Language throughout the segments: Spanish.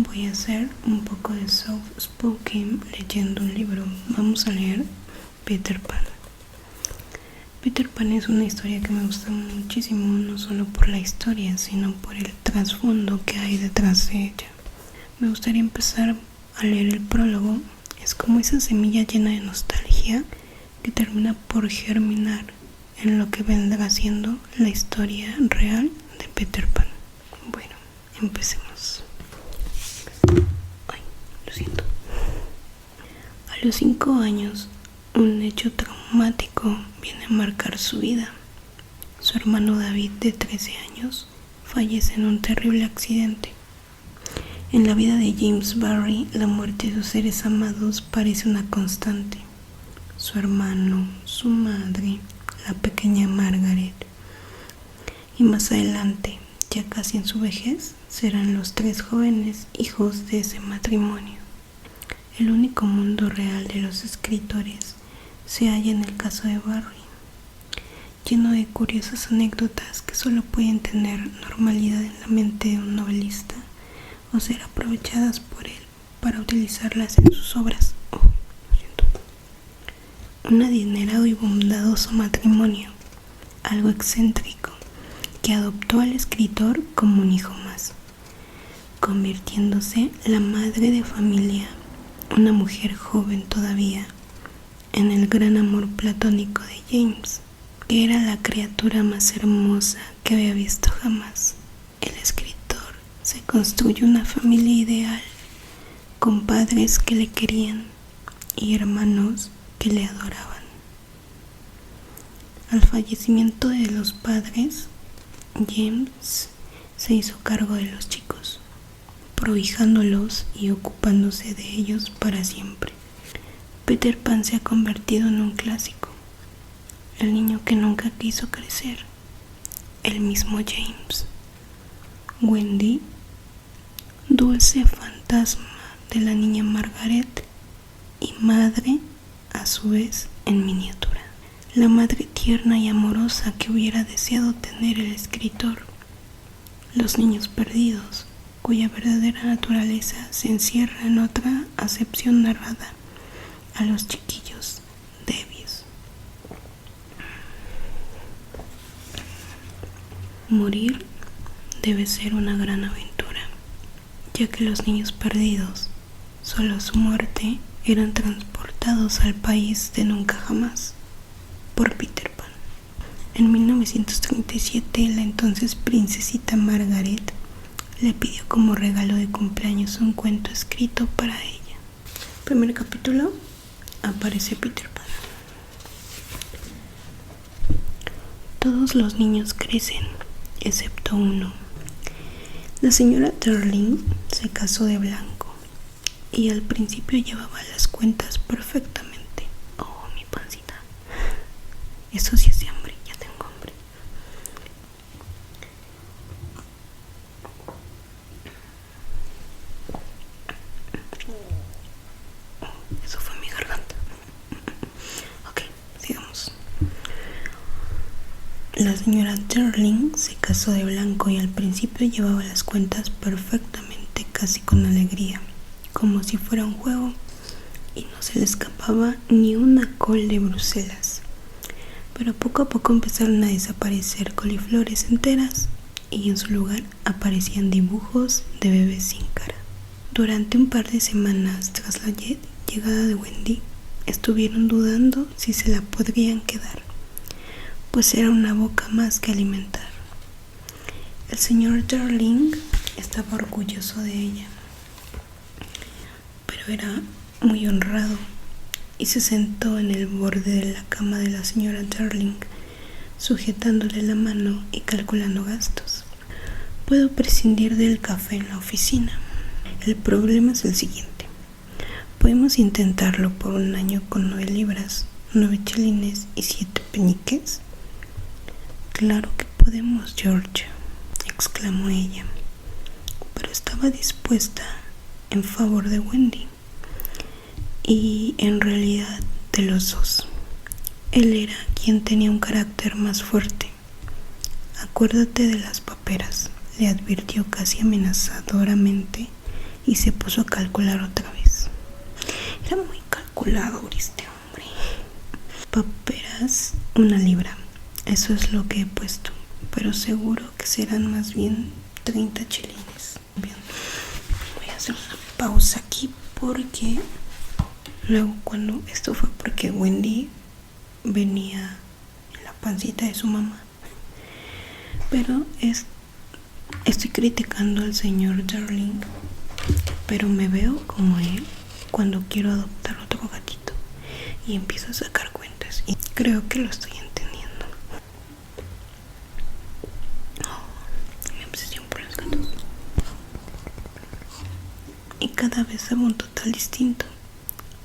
Voy a hacer un poco de soft spoken leyendo un libro. Vamos a leer Peter Pan. Peter Pan es una historia que me gusta muchísimo, no solo por la historia, sino por el trasfondo que hay detrás de ella. Me gustaría empezar a leer el prólogo. Es como esa semilla llena de nostalgia que termina por germinar en lo que vendrá siendo la historia real de Peter Pan. Bueno, empecemos. Ay, lo siento. A los 5 años, un hecho traumático viene a marcar su vida. Su hermano David, de 13 años, fallece en un terrible accidente. En la vida de James Barry, la muerte de sus seres amados parece una constante. Su hermano, su madre, la pequeña Margaret. Y más adelante, ya casi en su vejez, serán los 3 jóvenes hijos de ese matrimonio. El único mundo real de los escritores se halla en el caso de Barry, lleno de curiosas anécdotas que solo pueden tener normalidad en la mente de un novelista o ser aprovechadas por él para utilizarlas en sus obras. Un adinerado y bondadoso matrimonio, algo excéntrico, que adoptó al escritor como un hijo más, convirtiéndose la madre de familia, una mujer joven todavía, en el gran amor platónico de James, que era la criatura más hermosa que había visto jamás. El escritor se construyó una familia ideal, con padres que le querían y hermanos que le adoraban. Al fallecimiento de los padres, James se hizo cargo de los chicos, prohijándolos y ocupándose de ellos para siempre. Peter Pan se ha convertido en un clásico, el niño que nunca quiso crecer, el mismo James. Wendy, dulce fantasma de la niña Margaret y madre a su vez en miniatura. La madre tierna y amorosa que hubiera deseado tener el escritor. Los niños perdidos, cuya verdadera naturaleza se encierra en otra acepción narrada a los chiquillos débiles. Morir debe ser una gran aventura, ya que los niños perdidos, solo a su muerte, eran transportados al país de nunca jamás por Peter Pan. En 1937, la entonces princesita Margaret le pidió como regalo de cumpleaños un cuento escrito para ella. Primer capítulo, aparece Peter Pan. Todos los niños crecen, excepto uno. La señora Darling se casó de blanco y al principio llevaba las cuentas perfectamente. Oh, mi pancita. Eso sí es de hambre, ya tengo hambre. Eso fue mi garganta. Ok, sigamos. La señora Darling se casó de blanco y al principio llevaba las cuentas perfectamente, casi con alegría, como si fuera un juego, y no se le escapaba ni una col de Bruselas. Pero poco a poco empezaron a desaparecer coliflores enteras y en su lugar aparecían dibujos de bebés sin cara. Durante un par de semanas tras la llegada de Wendy, estuvieron dudando si se la podrían quedar, pues era una boca más que alimentar. El señor Darling estaba orgulloso de ella, pero era muy honrado y se sentó en el borde de la cama de la señora Darling, sujetándole la mano y calculando gastos. Puedo prescindir del café en la oficina. El problema es el siguiente. Podemos intentarlo por un año con 9 libras, 9 chelines y 7 peniques. Claro que podemos, George, exclamó ella, pero estaba dispuesta en favor de Wendy y en realidad de los dos. Él era quien tenía un carácter más fuerte. Acuérdate de las paperas, le advirtió casi amenazadoramente y se puso a calcular otra vez. Era muy calculador este hombre. Paperas, 1 libra. Eso es lo que he puesto, pero seguro que serán más bien 30 chelines. Bien, voy a hacer una pausa aquí porque luego cuando esto fue porque Wendy venía en la pancita de su mamá. Pero estoy criticando al señor Darling, pero me veo como él cuando quiero adoptar otro gatito y empiezo a sacar cuentas y creo que lo estoy entendiendo. Mi obsesión por los gatos. Y cada vez hago un total distinto,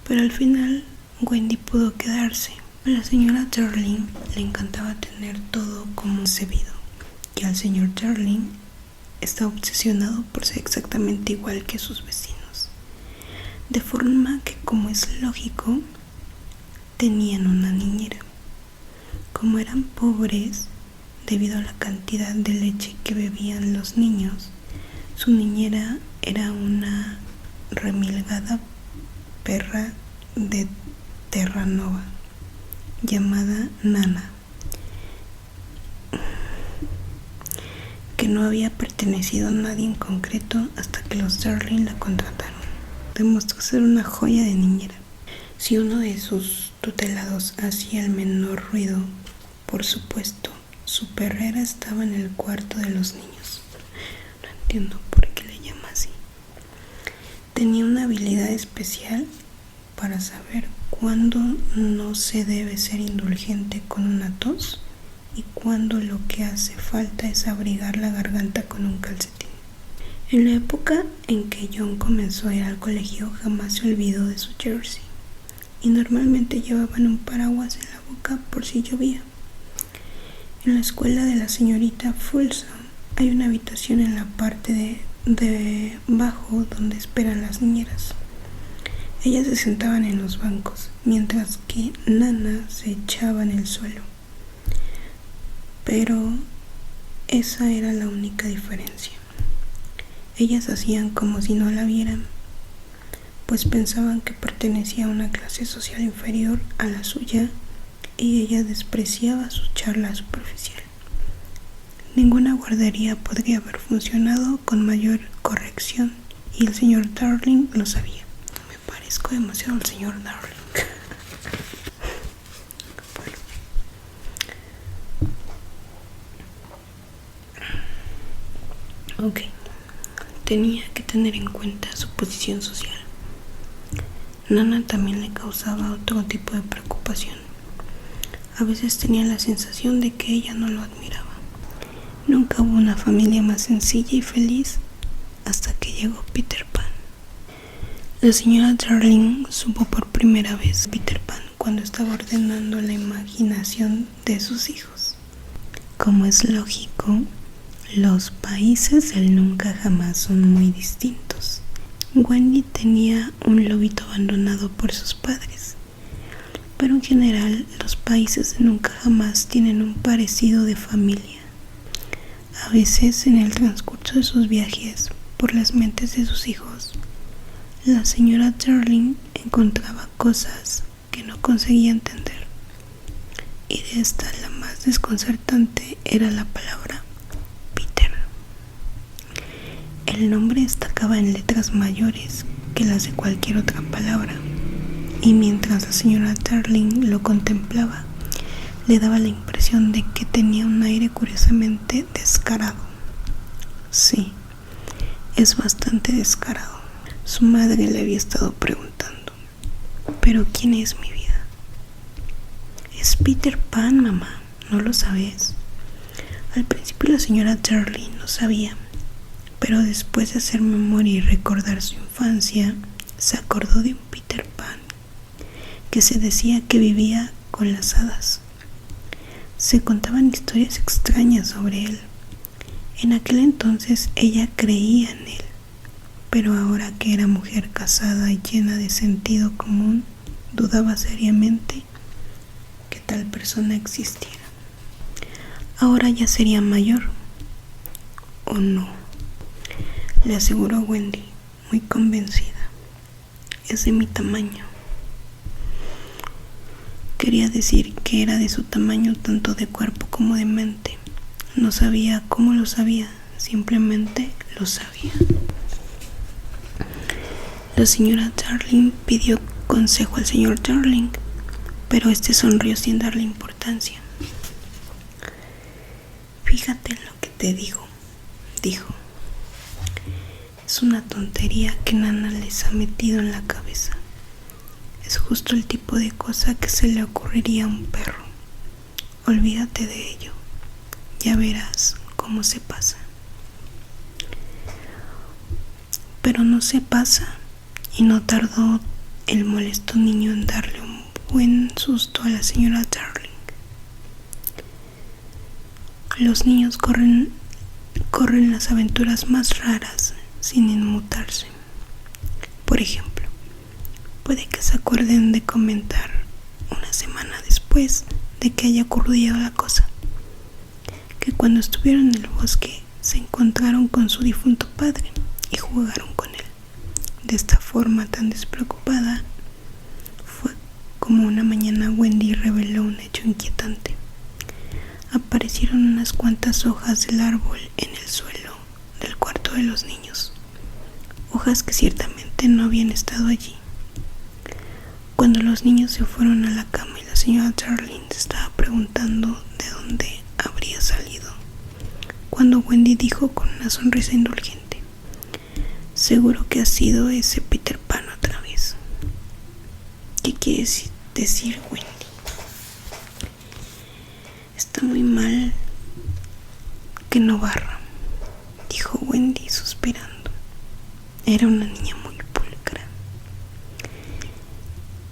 pero al final Wendy pudo quedarse. A la señora Darling le encantaba tener todo como concebido y al señor Darling está obsesionado por ser exactamente igual que sus vecinos, de forma que, como es lógico, tenían una niñera. Como eran pobres debido a la cantidad de leche que bebían los niños, su niñera era una remilgada perra de Terranova llamada Nana, que no había pertenecido a nadie en concreto hasta que los Darling la contrataron. Demostró ser una joya de niñera. Si uno de sus tutelados hacía el menor ruido, por supuesto, su perrera estaba en el cuarto de los niños. No entiendo por qué le llama así. Tenía una habilidad especial para saber cuándo no se debe ser indulgente con una tos y cuando lo que hace falta es abrigar la garganta con un calcetín. En la época en que John comenzó a ir al colegio, jamás se olvidó de su jersey y normalmente llevaban un paraguas en la boca por si llovía. En la escuela de la señorita Fulsom hay una habitación en la parte de abajo donde esperan las niñeras. Ellas se sentaban en los bancos, mientras que Nana se echaba en el suelo. Pero esa era la única diferencia. Ellas hacían como si no la vieran, pues pensaban que pertenecía a una clase social inferior a la suya y ella despreciaba su charla superficial. Ninguna guardería podría haber funcionado con mayor corrección y el señor Darling lo sabía. Me parezco demasiado al señor Darling. Bueno. Ok. Tenía que tener en cuenta su posición social. Nana también le causaba otro tipo de preocupación. A veces tenía la sensación de que ella no lo admiraba. Nunca hubo una familia más sencilla y feliz hasta que llegó Peter Pan. La señora Darling supo por primera vez Peter Pan cuando estaba ordenando la imaginación de sus hijos. Como es lógico, los países del nunca jamás son muy distintos. Wendy tenía un lobito abandonado por sus padres, pero en general los países de nunca jamás tienen un parecido de familia. A veces en el transcurso de sus viajes por las mentes de sus hijos, la señora Darling encontraba cosas que no conseguía entender, y de esta la más desconcertante era la palabra Peter. El nombre destacaba en letras mayores que las de cualquier otra palabra, y mientras la señora Darling lo contemplaba, le daba la impresión de que tenía un aire curiosamente descarado. Sí, es bastante descarado. Su madre le había estado preguntando: ¿pero quién es mi vida? Es Peter Pan, mamá, ¿no lo sabes? Al principio la señora Darling no sabía, pero después de hacer memoria y recordar su infancia, se acordó de un Peter Pan que se decía que vivía con las hadas. Se contaban historias extrañas sobre él. En aquel entonces ella creía en él, pero ahora que era mujer casada y llena de sentido común, dudaba seriamente que tal persona existiera. Ahora ya sería mayor, ¿o no? Le aseguró Wendy, muy convencida. Es de mi tamaño. Quería decir que era de su tamaño tanto de cuerpo como de mente. No sabía cómo lo sabía, simplemente lo sabía. La señora Darling pidió consejo al señor Darling, pero este sonrió sin darle importancia. Fíjate en lo que te digo, dijo. Es una tontería que Nana les ha metido en la cabeza. Es justo el tipo de cosa que se le ocurriría a un perro. Olvídate de ello. Ya verás cómo se pasa. Pero no se pasa, y no tardó el molesto niño en darle un buen susto a la señora Darling. Los niños corren las aventuras más raras sin inmutarse. Por ejemplo, puede que se acuerden de comentar una semana después de que haya ocurrido la cosa, que cuando estuvieron en el bosque se encontraron con su difunto padre y jugaron con él. De esta forma tan despreocupada fue como una mañana Wendy reveló un hecho inquietante. Aparecieron unas cuantas hojas del árbol en el suelo del cuarto de los niños, hojas que ciertamente no habían estado allí. Cuando los niños se fueron a la cama y la señora Darling se estaba preguntando de dónde habría salido, cuando Wendy dijo con una sonrisa indulgente: seguro que ha sido ese Peter Pan otra vez. ¿Qué quieres decir, Wendy? Está muy mal que no barra, dijo Wendy suspirando. Era una niña muy pulcra.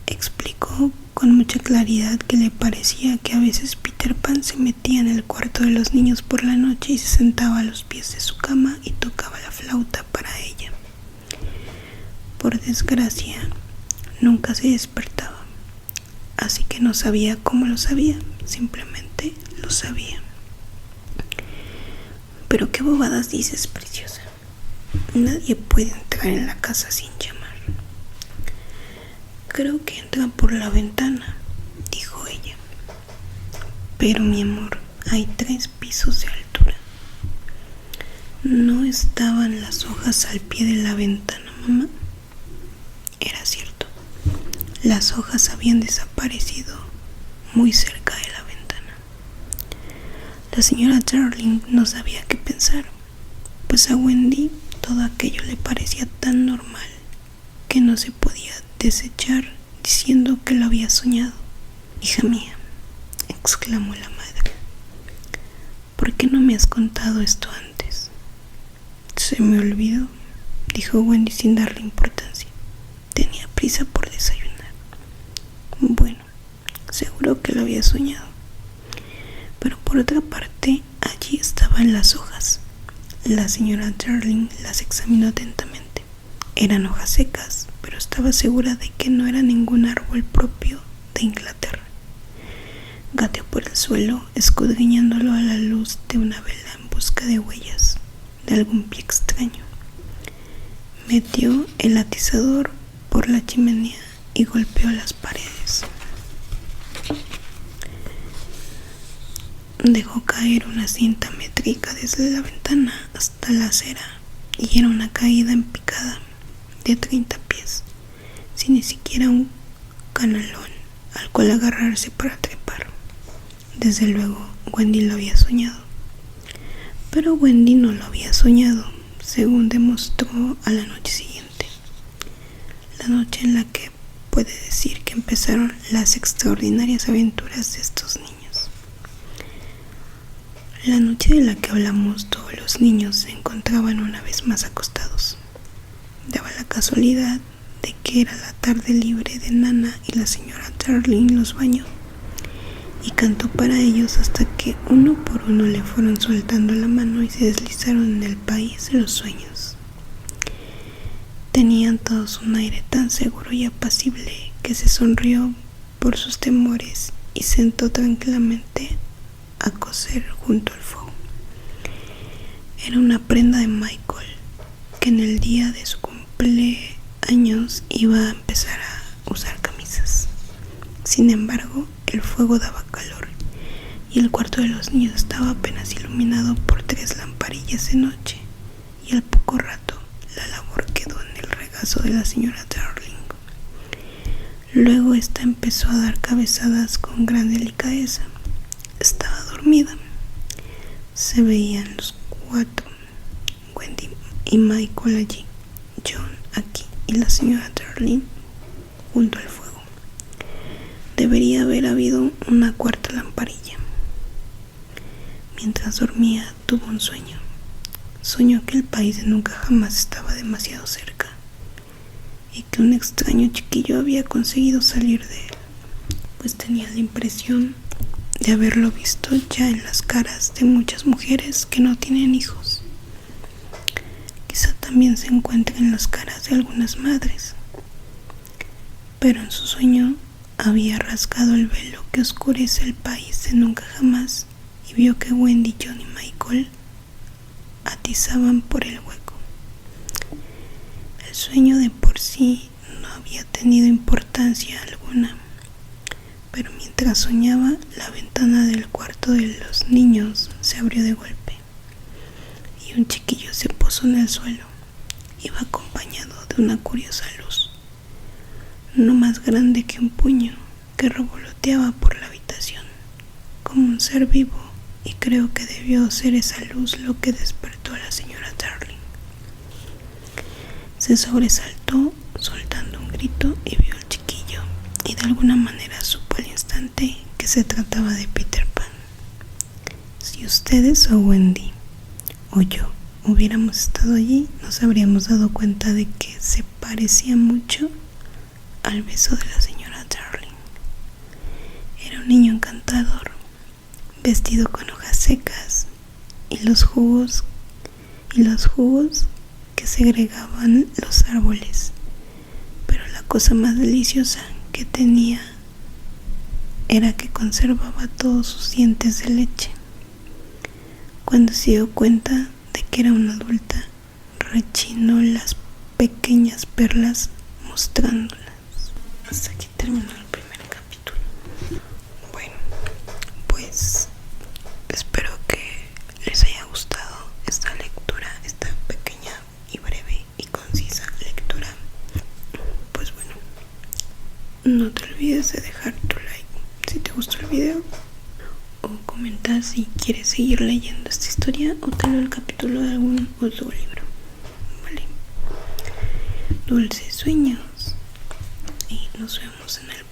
Explicó con mucha claridad que le parecía que a veces Peter Pan se metía en el cuarto de los niños por la noche y se sentaba a los pies de su cama y tocaba la flauta para ella. Por desgracia, nunca se despertaba, así que no sabía cómo lo sabía, simplemente lo sabía. Pero qué bobadas dices, preciosa. Nadie puede entrar en la casa sin llamar. Creo que entra por la ventana, dijo ella. Pero mi amor, hay 3 pisos de altura. ¿No estaban las hojas al pie de la ventana, mamá? Era cierto. Las hojas habían desaparecido muy cerca de la ventana. La señora Darling no sabía qué pensar, pues a Wendy todo aquello le parecía tan normal que no se podía desechar diciendo que lo había soñado. Hija mía, exclamó la madre, ¿por qué no me has contado esto antes? Se me olvidó, dijo Wendy sin darle importancia. Tenía prisa por desayunar. Bueno, seguro que lo había soñado. Pero por otra parte, allí estaban las hojas. La señora Darling las examinó atentamente. Eran hojas secas, pero estaba segura de que no era ningún árbol propio de Inglaterra. Gateó por el suelo, escudriñándolo a la luz de una vela en busca de huellas de algún pie extraño. Metió el atizador por la chimenea y golpeó las paredes. Dejó caer una cinta métrica desde la ventana hasta la acera y era una caída en picada de 30 pies, sin ni siquiera un canalón al cual agarrarse para trepar. Desde luego, Wendy lo había soñado. Pero Wendy no lo había soñado, según demostró a la noche siguiente. La noche en la que puede decir que empezaron las extraordinarias aventuras de estos niños. La noche de la que hablamos, todos los niños se encontraban una vez más acostados. Daba la casualidad de que era la tarde libre de Nana y la señora Darling los bañó y cantó para ellos hasta que uno por uno le fueron soltando la mano y se deslizaron en el país de los sueños. Tenían todos un aire tan seguro y apacible que se sonrió por sus temores y sentó tranquilamente a coser junto al fuego. Era una prenda de Michael, que en el día de su cumpleaños niños iba a empezar a usar camisas. Sin embargo, el fuego daba calor y el cuarto de los niños estaba apenas iluminado por 3 lamparillas de noche, y al poco rato la labor quedó en el regazo de la señora Darling. Luego esta empezó a dar cabezadas con gran delicadeza. Estaba dormida. Se veían los 4, Wendy y Michael allí, John aquí y la señora Darling junto al fuego. Debería haber habido una 4ª lamparilla. Mientras dormía tuvo un sueño. Soñó que el país de nunca jamás estaba demasiado cerca y que un extraño chiquillo había conseguido salir de él, pues tenía la impresión de haberlo visto ya en las caras de muchas mujeres que no tienen hijos. Quizá también se encuentre en las caras de algunas madres, pero en su sueño había rasgado el velo que oscurece el país de nunca jamás y vio que Wendy, John y Michael atizaban por el hueco. El sueño de por sí no había tenido importancia alguna, pero mientras soñaba, la ventana del cuarto de los niños se abrió de golpe y un chiquillo se posó en el suelo. Iba acompañado de una curiosa luz, no más grande que un puño, que revoloteaba por la habitación como un ser vivo, y creo que debió ser esa luz lo que despertó a la señora Darling. Se sobresaltó soltando un grito y vio al chiquillo, y de alguna manera supo al instante que se trataba de Peter Pan. Si ustedes o Wendy o yo hubiéramos estado allí, nos habríamos dado cuenta de que se parecía mucho al beso de la señora Darling. Era un niño encantador, vestido con hojas secas y los jugos que segregaban los árboles, pero la cosa más deliciosa que tenía era que conservaba todos sus dientes de leche. Cuando se dio cuenta de que era una adulta, rechinó las pequeñas perlas mostrándolas. Hasta aquí terminó el primer capítulo. Bueno, pues espero que les haya gustado esta lectura, esta pequeña y breve y concisa lectura. Pues bueno, no te olvides de dejar tu like si te gustó el video, o comentar si quieres seguir leyendo esta historia o te leo el capítulo de algún otro libro. Vale, dulces sueños y nos vemos en el